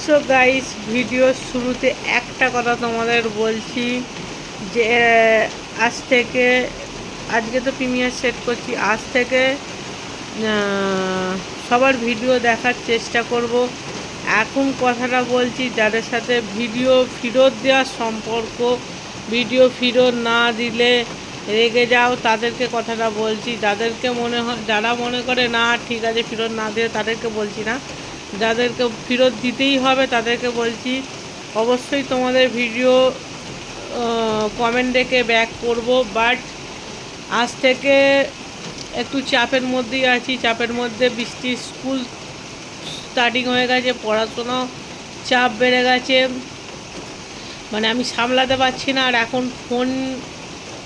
So guys, ভিডিওর শুরুতে একটা কথা তোমাদের বলছি যে আজকে তো প্রিমিয়ার সেট করছি। আজ থেকে সবার ভিডিও দেখার চেষ্টা করব। এখন কথাটা বলছি, যাদের সাথে ভিডিও ফেরত দেওয়ার সম্পর্ক, ভিডিও ফেরত না দিলে রেগে যাও, তাদেরকে কথাটা বলছি। যারা মনে করে না ঠিক আছে ফেরত না দিয়ে, তাদেরকে বলছি না। যাদেরকে ফেরত দিতেই হবে তাদেরকে বলছি, অবশ্যই তোমাদের ভিডিও কমেন্ট রেখে ব্যাক করব। বাট আজ থেকে একটু চাপের মধ্যেই আছি। চাপের মধ্যে বৃষ্টির স্কুল স্টার্টিং হয়ে গেছে, পড়াশোনা চাপ বেড়ে গেছে, মানে আমি সামলাতে পারছি না। আর এখন ফোন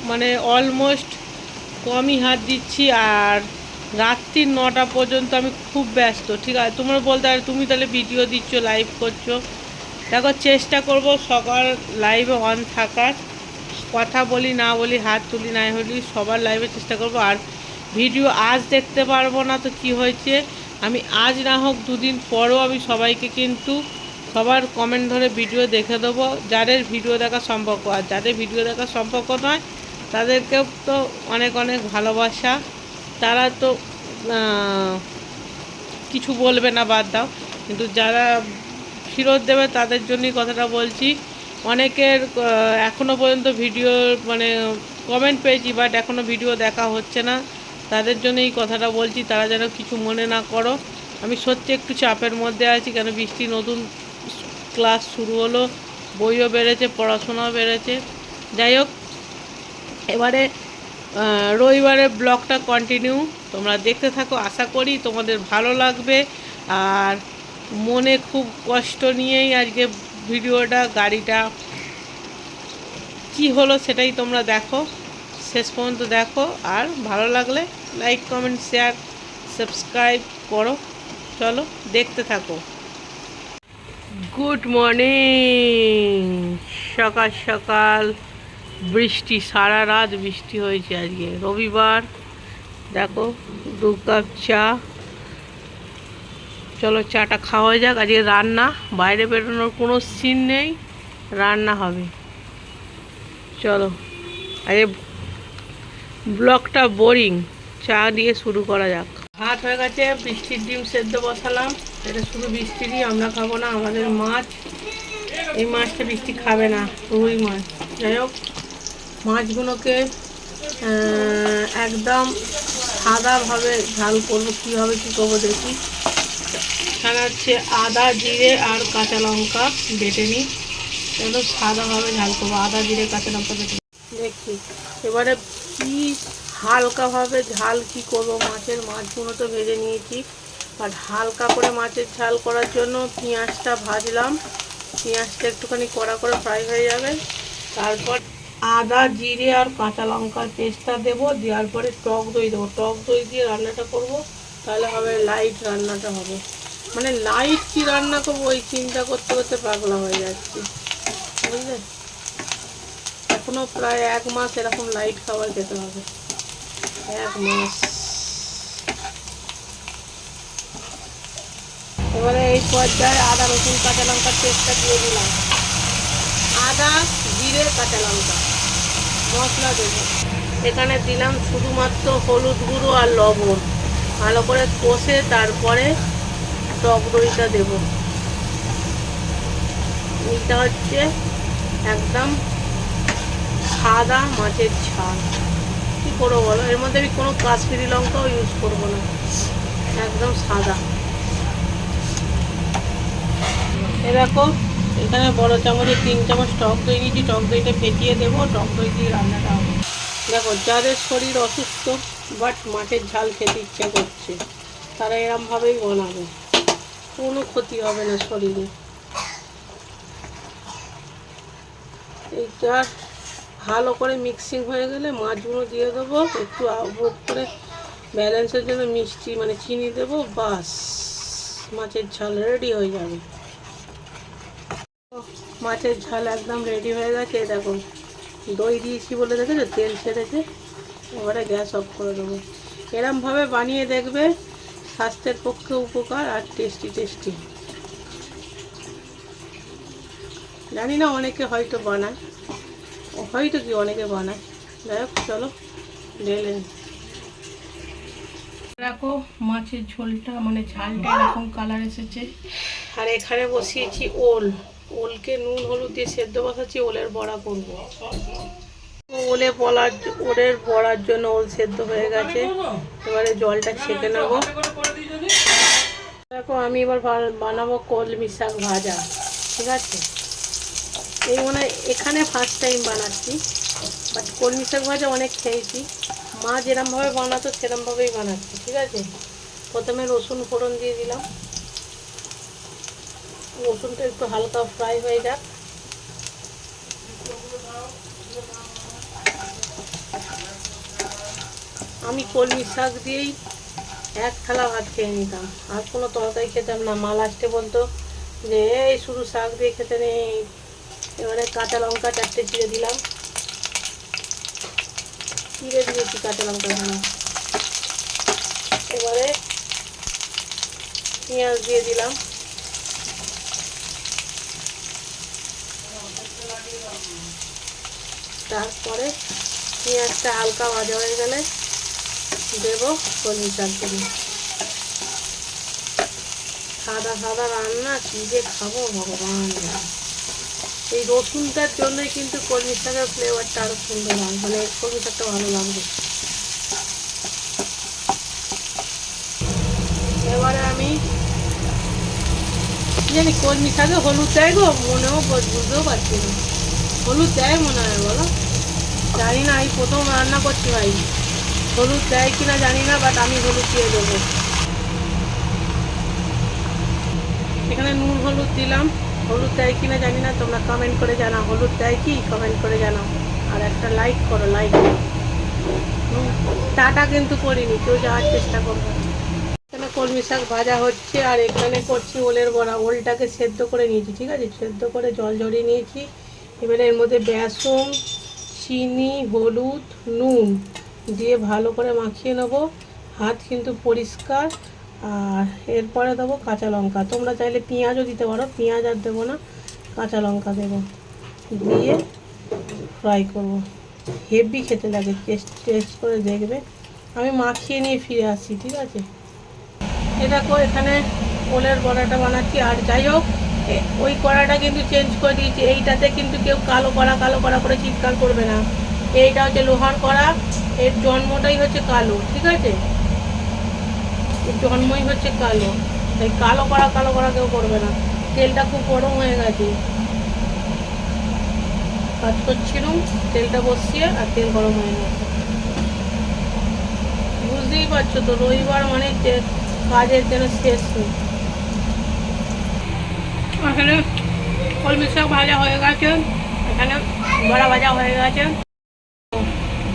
মানে অলমোস্ট কমই হাত দিচ্ছি। আর রাত্রি 9টা পর্যন্ত আমি খুব ব্যস্ত। ঠিক আছে, তোমরা বলতে আর তুমি তাহলে ভিডিও দিচ্ছ, লাইভ করছো। দেখো, চেষ্টা করব সবার লাইভে অন থাকার। কথা বলি না বলি, হাত তুলি নাই হলি, সবার লাইভে চেষ্টা করব। আর ভিডিও আজ দেখতে পারবো না তো কি হয়েছে, আমি আজ না হোক দুদিন পরও আমি সবাইকে কিন্তু সবার কমেন্ট ধরে ভিডিও দেখে দেবো, যাদের ভিডিও দেখা সম্পর্ক। আর যাদের ভিডিও দেখা সম্পর্ক নয়, তাদেরকেও তো অনেক অনেক ভালোবাসা। তারা তো কিছু বলবে না, বাদ দাও। কিন্তু যারা ফেরত দেবে তাদের জন্যই কথাটা বলছি। অনেকের এখনও পর্যন্ত ভিডিও মানে কমেন্ট পেয়েছি, বাট এখনও ভিডিও দেখা হচ্ছে না। তাদের জন্য এই কথাটা বলছি, তারা যেন কিছু মনে না করো। আমি সত্যি একটু চাপের মধ্যে আছি, কেন বৃষ্টি নতুন ক্লাস শুরু হলো, বইও বেড়েছে, পড়াশোনাও বেড়েছে। যাই হোক, এবারে রবিবারের ব্লগটা কন্টিনিউ তোমরা দেখতে থাকো। আশা করি তোমাদের ভালো লাগবে। আর মনে খুব কষ্ট নিয়েই আজকে ভিডিওটা, গাড়িটা কি হলো সেটাই তোমরা দেখো, শেষ পর্যন্ত দেখো। আর ভালো লাগলে লাইক, কমেন্ট, শেয়ার, সাবস্ক্রাইব করো। চলো দেখতে থাকো। Good morning. সকাল সকাল বৃষ্টি, সারা রাত বৃষ্টি হয়েছে। আজকে রবিবার। দেখো, 2 কাপ চা। চলো চাটা খাওয়া যাক। আজকে রান্না, বাইরে বেরোনোর কোনো সিন নেই, রান্না হবে। চলো, আজকে ব্লগটা বোরিং, চা দিয়ে শুরু করা যাক। ভাত হয়ে গেছে, বৃষ্টির ডিম সেদ্ধ বসালাম। এটা শুধু বৃষ্টিরই, আমরা খাবো না। আমাদের মাছ, এই মাছটা বৃষ্টি খাবে না, রুই মাছ। যাই হোক, মাছগুলোকে একদম সাদাভাবে ঝাল করবো। কীভাবে কী করবো দেখি। এখানে হচ্ছে আদা, জিরে আর কাঁচা লঙ্কা বেটে নিই। একদম সাদাভাবে ঝাল করবো, আদা, জিরে, কাঁচা লঙ্কা বেটে দেখি। এবারে কি হালকাভাবে ঝাল কি করবো মাছগুলো তো ভেজে নিয়েছি। আর হালকা করে মাছের ঝাল করার জন্য পেঁয়াজটা ভাজলাম। পেঁয়াজটা একটুখানি কড়া করে ফ্রাই হয়ে যাবে। তারপর আদা, জিরে আর কাঁচা লঙ্কার পেস্টটা দেবো। দেওয়ার পরে টক দই দেবো। টক দই দিয়ে রান্নাটা করব, তাহলে হবে লাইট রান্নাটা হবে। মানে লাইট কি রান্না করবো ওই চিন্তা করতে করতে পাগলা হয়ে যাচ্ছি, বুঝলে। এখনো প্রায় 1 মাস এরকম লাইট খাবার খেতে হবে, 1 মাস। এবারে এই পর্যায়ে আদা, রসুন, কাঁচা লঙ্কার পেস্টটা দিয়ে দিলাম। আদা, জিরে, কাঁচা লঙ্কা মশলা দেবো। এখানে দিলাম শুধুমাত্র হলুদ গুঁড়ো আর লবণ। ভালো করে কষে তারপরে টক দইটা দেবো। এইটা হচ্ছে একদম সাদা মাছের ঝাল। কী করবো বলো, এর মধ্যে আমি কোনো কাশ্মীরি লঙ্কাও ইউজ করবো না, একদম সাদা। এরকম এখানে বড় চামচে 3 চামচ টক দই নিয়েছি। টক দইটা ফেটিয়ে দেবো, টক দই দিয়ে রান্নাটা হবে। দেখো, যাদের শরীর অসুস্থ বাট মাছের ঝাল খেতে ইচ্ছা করছে, তারা এরমভাবেই বানাবে, কোনো ক্ষতি হবে না শরীরে। এইটা ভালো করে মিক্সিং হয়ে গেলে মাছগুলো দিয়ে দেবো। একটু আবুক করে ব্যালেন্সের জন্য মিষ্টি মানে চিনি দেবো, বাস মাছের ঝাল রেডি হয়ে যাবে। মাছের ঝাল একদম রেডি হয়ে গেছে। দেখো, দই দিয়েছি বলে দেখেছো তেল ছেড়েছে। এবারে গ্যাস অফ করে দেবো। এরমভাবে বানিয়ে দেখবে, স্বাস্থ্যের পক্ষে উপকার আর টেস্টি টেস্টি। জানি না, অনেকে হয়তো বানায়, হয়তো কি অনেকে বানায়। যাই হোক চলো ঢেলে নিই। দেখো মাছের ঝোলটা মানে ঝালটা এরকম কালার এসেছে। আর এখানে বসিয়েছি ওল, ওলকে নুন হলুদ দিয়ে সেদ্ধ বসাচ্ছি, ওলের বড়া করবো। ওলের বড়ার জন্য ওল সেদ্ধ হয়ে গেছে, এবারে জলটা ছেঁকে নেবো। দেখো আমি এবার বানাবো কলমি শাক ভাজা, ঠিক আছে? এই মনে এখানে ফার্স্ট টাইম বানাচ্ছি, বাট কলমি শাক ভাজা অনেক খেয়েছি, মা যেরমভাবে বানাতো সেরমভাবেই বানাচ্ছি, ঠিক আছে? প্রথমে রসুন ফোড়ন দিয়ে দিলাম, রসুনটা একটু হালকা ফ্রাই হয়ে যাক। আমি কলমি শাক দিয়েই এক থালা ভাত খেয়ে নিতাম, আর কোনো তরকারি খেতাম না। মা লাস্টে বলতো যে এই শুধু শাক দিয়ে খেতে নেই। এবারে কাঁচা লঙ্কা 4টে চিড়ে দিলাম, চিড়ে দিয়েছি কাঁচা লঙ্কাগুলো। এবারে পেঁয়াজ দিয়ে দিলাম, তারপরে পেঁয়াজটা হালকা ভাজা হয়ে গেলে দেবো কলমি শাকগুলো। সাদা সাদা রান্না কী যে খাবো ভগবান, এই রসুনটার জন্যই কিন্তু কলমি শাকের ফ্লেভারটা আরও সুন্দর হয়, মানে কলমি শাকটা ভালো লাগবে। এবারে আমি জানি কলমি শাকে হলুদ দেয় গো, মনেও বুঝতেও পারছি না, হলুদ দেয় মনে হয়, বলো? জানি না, এই প্রথম রান্না করছি ভাই, হলুদ দেয় কিনা জানি না, বাট আমি হলুদ দিয়ে দেবো। এখানে নুন হলুদ দিলাম, হলুদ দেয় কিনা জানি না, তোমরা কমেন্ট করে জানাও হলুদ দেয় কি, কমেন্ট করে জানাও। আর একটা লাইক করো, লাইক। টাটা কিন্তু করিনি, কেউ যাওয়ার চেষ্টা করবো। এখানে কলমি শাক ভাজা হচ্ছে, আর এখানে করছি ওলের বড়া। ওলটাকে সেদ্ধ করে নিয়েছি, ঠিক আছে? সেদ্ধ করে জল ঝরিয়ে নিয়েছি। এবারে এর মধ্যে বেসন, চিনি, হলুদ, নুন দিয়ে ভালো করে মাখিয়ে নেবো। হাত কিন্তু পরিষ্কার। আর এরপরে দেবো কাঁচা লঙ্কা, তোমরা চাইলে পেঁয়াজও দিতে পারো, পেঁয়াজ আর দেবো না, কাঁচা লঙ্কা দেবো, দিয়ে ফ্রাই করবো। হেভি খেতে লাগে, টেস্ট করে দেখবে। আমি মাখিয়ে নিয়ে ফিরে আসছি, ঠিক আছে? দেখো এখানে ওলের বড়াটা বানাচ্ছি। আর যাই হোক, ওই কড়াটা কিন্তু চেঞ্জ করে দিয়েছি, এইটাতে কিন্তু কেউ কালো কড়া করে চিৎকার করবে না। এইটা হচ্ছে লোহার কড়া, এর জন্মটাই হচ্ছে কালো, ঠিক আছে? এর জন্মই হচ্ছে কালো, তাই কালো কড়া কেউ করবে না। তেলটা খুব গরম হয়ে গেছে, কাজ করছিলাম, তেলটা বসিয়ে আর তেল গরম হয়ে গেছে। বুঝতেই পারছো তো, রবিবার মানে কাজের যেন শেষ নেই। এখানে কলমি শাক ভাজা হয়ে গেছে, এখানে বড়া ভাজা হয়ে গেছে।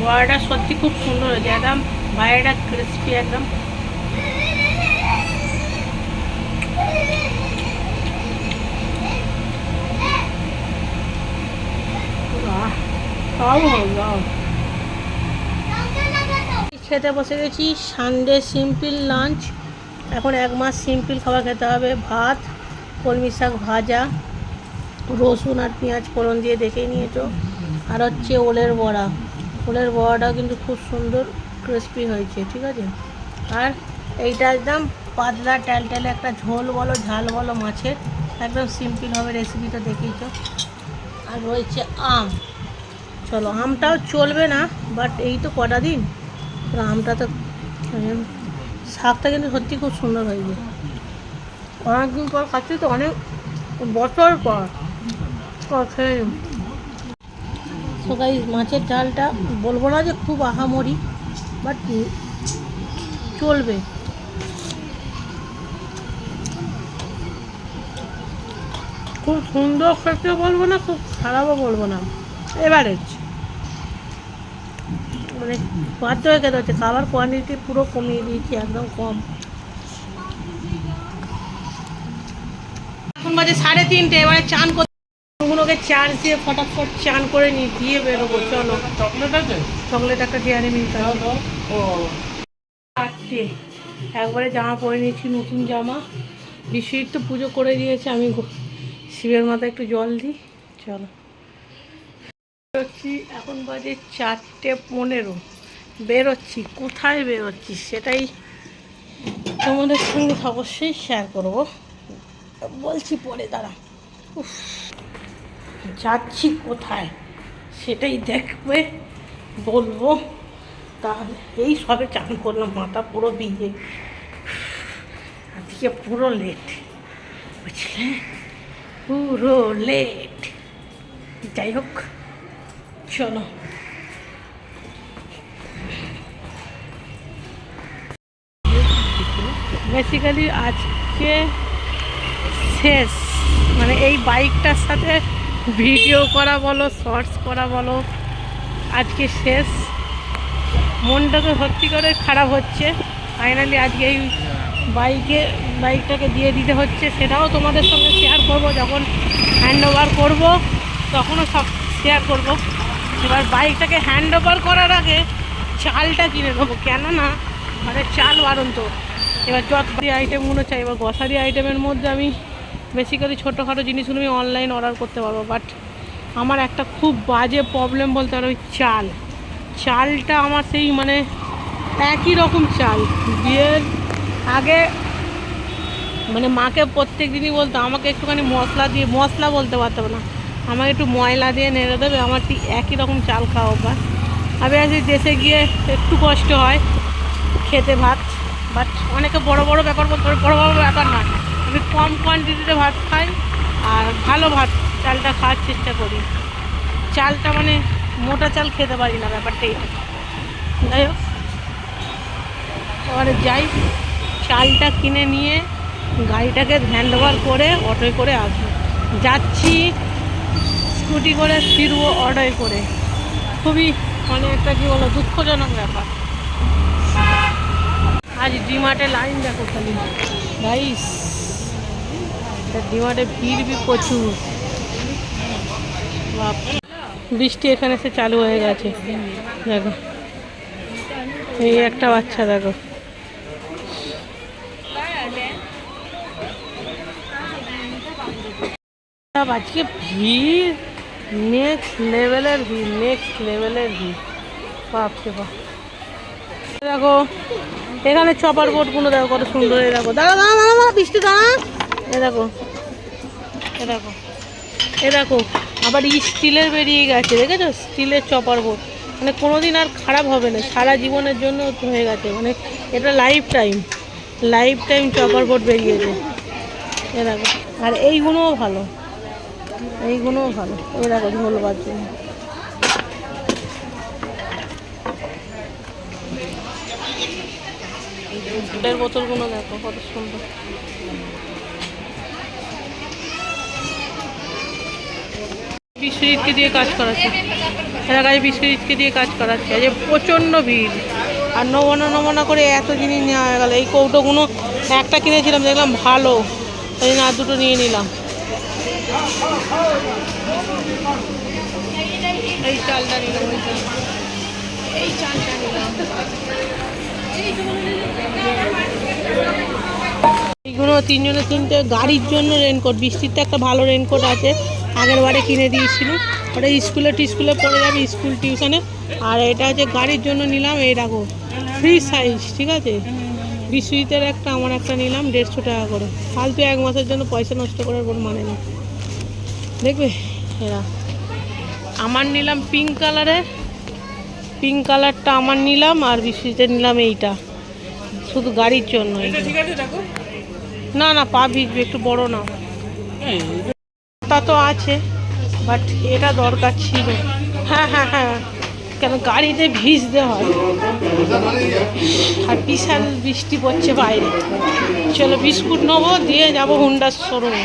বড়াটা সত্যি খুব সুন্দর হয়েছে, একদম বাইরেটা ক্রিস্পি একদম। খেতে বসে গেছি, সানডে সিম্পল লাঞ্চ। এখন 1 মাস সিম্পল খাবার খেতে হবে। ভাত, কলমি শাক ভাজা, রসুন আর পেঁয়াজ ফোড়ন দিয়ে দেখেই নিয়েছো। আর হচ্ছে ওলের বড়া, ওলের বড়াটাও কিন্তু খুব সুন্দর ক্রিস্পি হয়েছে, ঠিক আছে? আর এইটা একদম পাতলা ট্যালট্যালে একটা ঝোল বলো ঝাল বলো মাছের, একদম সিম্পল হবে, রেসিপিটা দেখেইছো। আর রয়েছে আম। চলো, আমটাও চলবে না, বাট এই তো কটা দিন, আমটা তো। শাকটা কিন্তু সত্যি খুব সুন্দর হয়েছে, অনেকদিন পর খাচ্ছি তো, অনেক বছর পর খেয়ে। তো গাইস, মাছের ঝালটা বলবো না যে খুব আহামরি, বাট চলবে। খুব সুন্দর খেতে বলবো না, খুব খারাপও বলবো না, এভারেজ। মানে বাধ্য হয়ে খেতে হচ্ছে, খাবার কোয়ান্টিটি পুরো কমিয়ে দিয়েছি, একদম কম। এখন বাজে 3:30, এবারে চান করতে, ওগুলোকে চার্জ দিয়ে ফটাফট চান করে নিয়ে দিয়ে বেরোবো। চলো, চকলেট একটা ডেয়ারি মিল্ক আছে। একবারে জামা পরে নিয়েছি, নতুন জামা। বিশ্বজিৎ তো পুজো করে দিয়েছে, আমি শিবের মাথায় একটু জল দিই। চলো বেরোচ্ছি, এখন বাজে 4:15, বেরোচ্ছি। কোথায় বেরোচ্ছি সেটাই তোমাদের সঙ্গে অবশ্যই শেয়ার করবো, বলছি পরে, দাঁড়া। যাচ্ছি কোথায় সেটাই দেখবে, বলবো। তাহলে এই সবে চান করলাম, মাথা পুরো ভিজে, আজকে পুরো লেট, বুঝলে, পুরো লেট। যাই হোক, চলো। বেসিক্যালি আজকে শেষ, মানে এই বাইকটার সাথে ভিডিও করা বলো, শর্টস করা বলো, আজকে শেষ। মনটাকে সত্যি করে খারাপ হচ্ছে। ফাইনালি আজকে এই বাইকটাকে দিয়ে দিতে হচ্ছে, সেটাও তোমাদের সঙ্গে শেয়ার করবো। যখন হ্যান্ড ওভার করবো তখনও সব শেয়ার করবো। এবার বাইকটাকে হ্যান্ড ওভার করার আগে চালটা কিনে নেবো, কেননা মানে চাল বারন্ত। এবার যত আইটেমগুলো চাই, এবার গ্রসারি আইটেমের মধ্যে আমি বেসিক্যালি ছোটোখাটো জিনিসগুলো আমি অনলাইন অর্ডার করতে পারবো, বাট আমার একটা খুব বাজে প্রবলেম বলতে পারো ওই চালটা আমার সেই মানে একই রকম চাল। বিয়ের আগে মানে মাকে প্রত্যেক দিনই বলতো আমাকে একটুখানি মশলা বলতে পারতাম না, আমাকে একটু ময়লা দিয়ে নেড়ে দেবে, আমার ঠিক একই রকম চাল খাওয়া অভ্যাস। আমি আজ দেশে গিয়ে একটু কষ্ট হয় খেতে ভাত, বাট অনেকে বড় বড় ব্যাপার বলতে পারে, বড় বড় ব্যাপার নয়। আমি কম কোয়ান্টিটিতে ভাত খাই আর ভালো ভাত চালটা খাওয়ার চেষ্টা করি। চালটা মানে মোটা চাল খেতে পারি না, ব্যাপারটাই। যাই হোক, এবারে যাই, চালটা কিনে নিয়ে গাড়িটাকে হ্যান্ড ওভার করে অটোয় করে আসবো। যাচ্ছি স্কুটি করে, ফিরবো অটোয় করে। খুবই মানে একটা কী বলো, দুঃখজনক ব্যাপার। আজ ডিমার্টে লাইন দেখো খালি গাইস, ডিমার্টে ভিড় প্রচুর। বৃষ্টি এখানে এসে চালু হয়ে গেছে, দেখো এই একটা বাচ্চা, দেখো আজকে ভিড় নেক্সট লেভেলের ভিড়, বাপরে বাপ। দেখো এখানে চপার বোর্ডগুলো দেখো কত সুন্দর, দেখো দাঁড়া বৃষ্টি দাঁড়া, এ দেখো আবার স্টিলের বেরিয়ে গেছে, দেখেছো, স্টিলের চপার বোর্ড, মানে কোনোদিন আর খারাপ হবে না, সারা জীবনের জন্য হয়ে গেছে, মানে এটা লাইফ টাইম চপার বোর্ড বেরিয়েছে। এ দেখো, আর এইগুলোও ভালো, এই দেখো ঝোলবার জন্য। জলের বোতলগুলো দেখো কত সুন্দর। বিশ্বজিৎকে দিয়ে কাজ করাচ্ছে, এলাকায় বিশ্বজিৎকে দিয়ে কাজ করাচ্ছে। যে প্রচণ্ড ভিড়, আর নমনা করে এত জিনিস নেওয়া হয়ে গেল। এই কৌটোগুলো একটা কিনেছিলাম, দেখলাম ভালো, তাই জন্য আর দুটো নিয়ে নিলাম। এই চালটা নিলাম, এই চালটা নিলাম। এইগুলো তিনজনে তিনটে। গাড়ির জন্য রেনকোট, বৃষ্টিতে একটা ভালো রেনকোট আছে, আগের বারে কিনে দিয়েছিল, ওটা টিস্কুলে পড়ে যাবে, স্কুল টিউশনে। আর এটা হচ্ছে গাড়ির জন্য নিলাম, এই রাখো ফ্রি সাইজ, ঠিক আছে। বিশ্বজিতের একটা, আমার একটা নিলাম 150 টাকা করে। ফালতু 1 মাসের জন্য পয়সা নষ্ট করার কোনো মানে নেই। দেখবে এরা আমার নিলাম পিঙ্ক কালারটা আমার নিলাম, আর বিশ্বজিতের নিলাম এইটা, শুধু গাড়ির জন্য। না পা ভিজবে, একটু বড় না, তা তো আছে, বাট এটা দরকার ছিল। হ্যাঁ, কেন গাড়িতে ভিজতে হয়, আর বিশাল বৃষ্টি পড়ছে বাইরে। চলো বিস্কুট নেবো, দিয়ে যাবো হুন্ডার শোরুমে।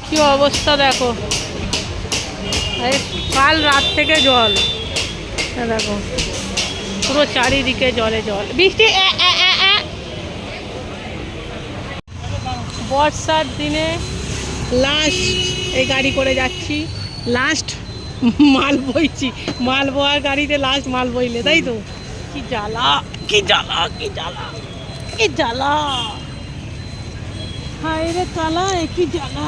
কি অবস্থা দেখো, কাল রাত থেকে জল, দেখো পুরো চারিদিকে জল। বৃষ্টি বর্ষার দিনে লাস্ট এই গাড়ি করে যাচ্ছি, লাস্ট মাল বইছি, মাল বওয়ার গাড়িতে লাস্ট মাল বইলে, তাই তো? কি জ্বালা, কি জ্বালা, কি জ্বালা, কি জ্বালা, হায় রে কালা, কি জ্বালা।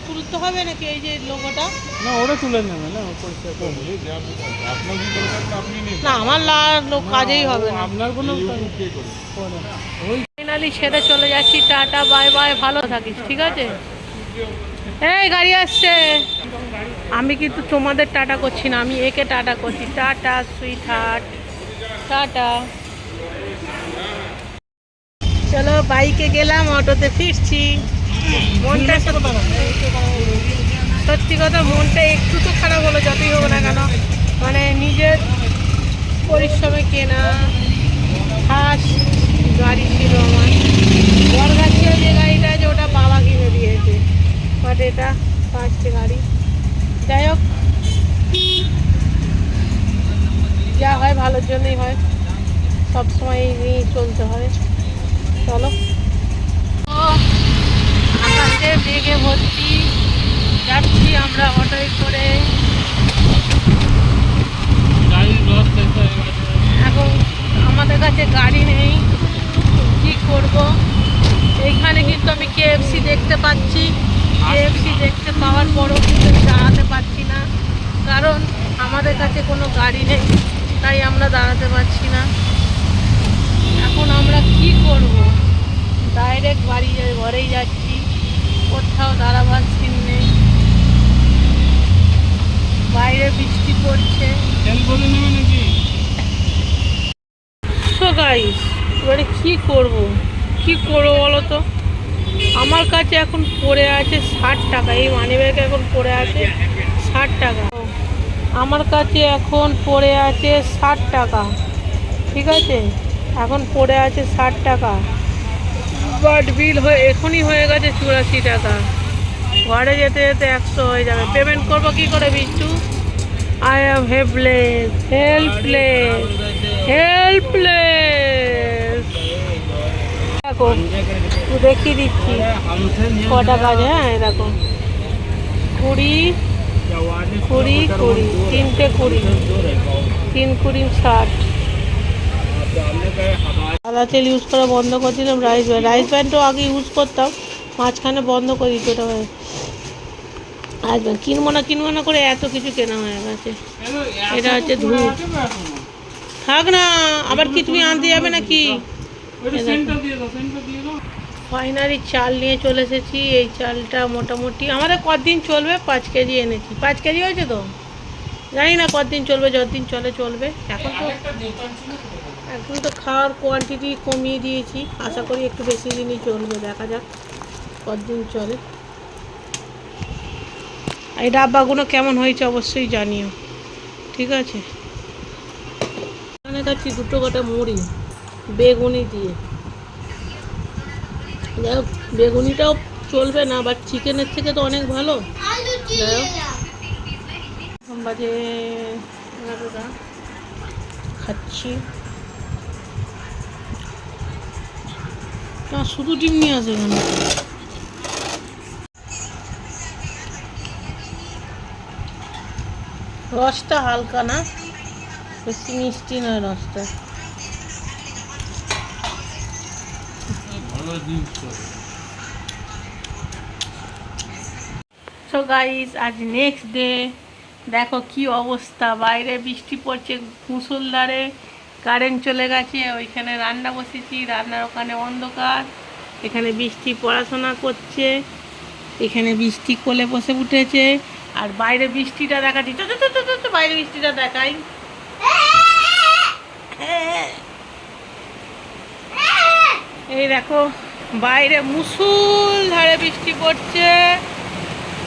তুলতে হবে নাকি এই যে লোগোটা? না ওরা তুলে নেবে না, না আমার লোক কাজেই হবে না। আপনার কোনো ফাইনালি ছেড়ে চলে যাচ্ছি, টাটা বাই বাই, ভালো থাকিস, ঠিক আছে? এই গাড়ি আসছে, আমি কিন্তু তোমাদের টাটা করছি না, আমি একে টাটা করছি। Tata sweet heart, tata. চলো বাইকে গেলাম, অটোতে ফিরছি। মনটা সত্যি কথা, মনটা একটু তো খারাপ হলো, যতই হোক না কেন, মানে নিজের পরিশ্রমে কেনা ফার্স্ট গাড়ি ছিল আমার। বরগাছিয়া যে গাড়িটা আছে ওটা বাবা কিনে দিয়েছে, বাট এটা ফার্স্ট গাড়ি। যাই হোক, যা হয় ভালোর জন্যই হয়, সবসময় নিয়ে চলতে হয়। চলো, আকাশে মেঘে ভর্তি, যাচ্ছি আমরা অটোয় করে। এখন আমাদের কাছে গাড়ি নেই, কি করব? এইখানে কিন্তু আমি KFC দেখতে পাচ্ছি, KFC দেখতে পাওয়ার পরও কিন্তু দাঁড়াতে পারছি না, কারণ আমাদের কাছে কোনো গাড়ি নেই, তাই আমরা দাঁড়াতে পারছি না। এখন আমরা কি করব? ডাইরেক্ট ঘরেই যাচ্ছি, কোথাও দাঁড়াবার সিন নেই, বাইরে বৃষ্টি পড়ছে। সো গাইস, এবারে কি করব বলো তো? আমার কাছে এখন পড়ে আছে 60 টাকা, এই মানিব্যাগ এখন পড়ে আছে 60 টাকা, আমার কাছে এখন পড়ে আছে 60 টাকা, ঠিক আছে? এখন পড়ে আছে 60 টাকা, বাট বিল এখনই হয়ে গেছে 84 টাকা। ঘরে যেতে যেতে 100 হয়ে যাবে। পেমেন্ট করবো কি করে বিচ্ছু? I am helpless, helpless, helpless. দেখো দেখিয়ে দিচ্ছি কটা বাজে। হ্যাঁ দেখো, 20, 20, 20, 3টে 20, 3 20 60। আলা তেল ইউজ করা বন্ধ করে দিলাম। রাইস ব্যান্ডও আগে ইউজ করতাম, মাঝখানে বন্ধ করে দিচ্ছি। ওটা রাইস ব্যান্ড কিনবো না করে এত কিছু কেনা হয়ে গেছে। এটা হচ্ছে ধূপ, থাক না, আবার কি তুমি আনতে যাবে নাকি? ফাইনালি চাল নিয়ে চলে এসেছি। এই চালটা মোটামুটি আমাদের কতদিন চলবে? 5 কেজি এনেছি। 5 কেজি হয়েছে তো, জানি না কতদিন চলবে, যতদিন চলে চলবে। এখন তো খাওয়ার কোয়ান্টিটি কমিয়ে দিয়েছি, আশা করি একটু বেশি দিনই চলবে, দেখা যাক কতদিন চলে। এই ডাব্বাগুলো কেমন হয়েছে অবশ্যই জানিও, ঠিক আছে? এখানে খাচ্ছি 2 কাটা মুড়ি বেগুনি দিয়ে। যাই হোক, বেগুনিটাও চলবে না, বাট চিকেনের থেকে তো অনেক ভালো। যাই হোক, এখন বাজে 11টা, খাচ্ছি। না শুধু ডিম নিয়ে আসে কেন? রসটা হালকা না, বেশি মিষ্টি নয় রসটা। সো গাইস, আজ নেক্সট ডে। দেখো কি অবস্থা, বাইরে বৃষ্টি পড়ছে মুষলধারে, কারেন্ট চলে গেছে। ওইখানে রান্না বসেছি, রান্নার ওখানে অন্ধকার, এখানে বৃষ্টি পড়াশোনা করছে, এখানে বৃষ্টি কোলে বসে উঠেছে, আর বাইরে বৃষ্টিটা দেখাচ্ছি। তো বাইরে বৃষ্টিটা দেখাই। এই দেখো বাইরে মুষলধারে বৃষ্টি পড়ছে।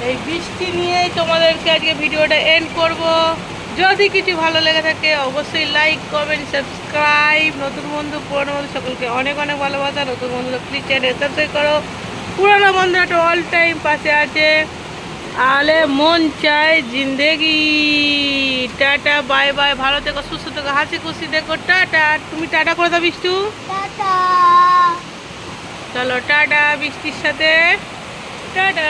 এই বৃষ্টি নিয়েই তোমাদেরকে আজকে ভিডিওটা এন্ড করব। যদি কিছু ভালো লেগে থাকে অবশ্যই লাইক, কমেন্ট, সাবস্ক্রাইব। নতুন বন্ধু পুরনো বন্ধু সকলকে অনেক অনেক ভালোবাসা। নতুন বন্ধুরা প্লিজ চ্যানেল সাবস্ক্রাইব করো। পুরনো বন্ধুরা তো অল টাইম পাশে আছে। আলে মন চায় জিন্দেগি। টাটা বাই বাই, ভালো থেকো, সুস্থ থেকো, হাসি খুশি দেখো, টাটা। তুমি টাটা করে দাও বিষ্টু। টাটা। চলো টাটা বৃষ্টির সাথে, টাটা।